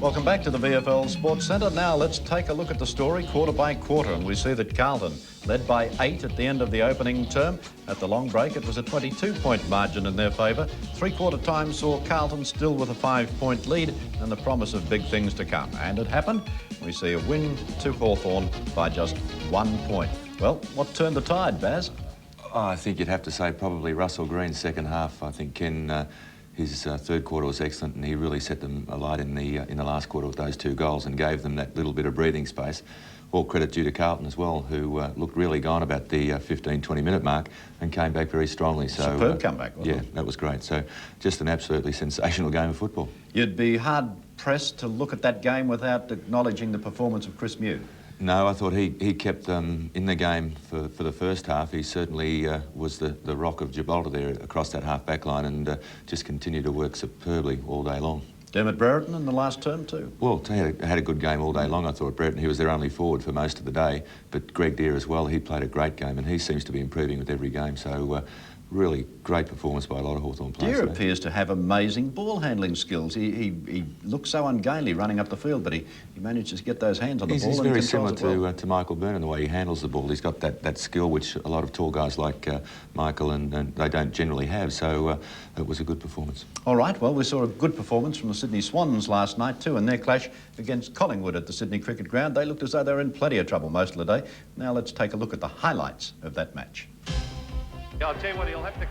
Welcome back to the VFL Sports Centre. Now let's take a look at the story quarter by quarter, and we see that Carlton led by 8 at the end of the opening term. At the long break it was a 22-point margin in their favour. Three-quarter time saw Carlton still with a 5-point lead and the promise of big things to come. And it happened. We see a win to Hawthorn by just 1 point. Well, what turned the tide, Baz? Oh, I think you'd have to say probably Russell Green's second half. I think his third quarter was excellent, and he really set them alight in the last quarter with those 2 goals and gave them that little bit of breathing space. All credit due to Carlton as well, who looked really gone about the 15-20 minute mark and came back very strongly. So superb comeback, wasn't it? Yeah, that was great. So just an absolutely sensational game of football. You'd be hard pressed to look at that game without acknowledging the performance of Chris Mew. No, I thought he kept them in the game for the first half. He certainly was the rock of Gibraltar there across that half-back line, and just continued to work superbly all day long. Dermot Brereton in the last term too? Well, he had a good game all day long, I thought, Brereton. He was their only forward for most of the day, but Greg Deere as well, he played a great game, and he seems to be improving with every game. So really great performance by a lot of Hawthorn players. Deere appears to have amazing ball handling skills. He looks so ungainly running up the field, but he manages to get those hands on the ball. He's and very controls similar it to Michael Byrne in the way he handles the ball. He's got that skill which a lot of tall guys like Michael and they don't generally have, so it was a good performance. All right, well, we saw a good performance from the Sydney Swans last night too in their clash against Collingwood at the Sydney Cricket Ground. They looked as though they were in plenty of trouble most of the day. Now let's take a look at the highlights of that match. I'll tell you what, he'll have to...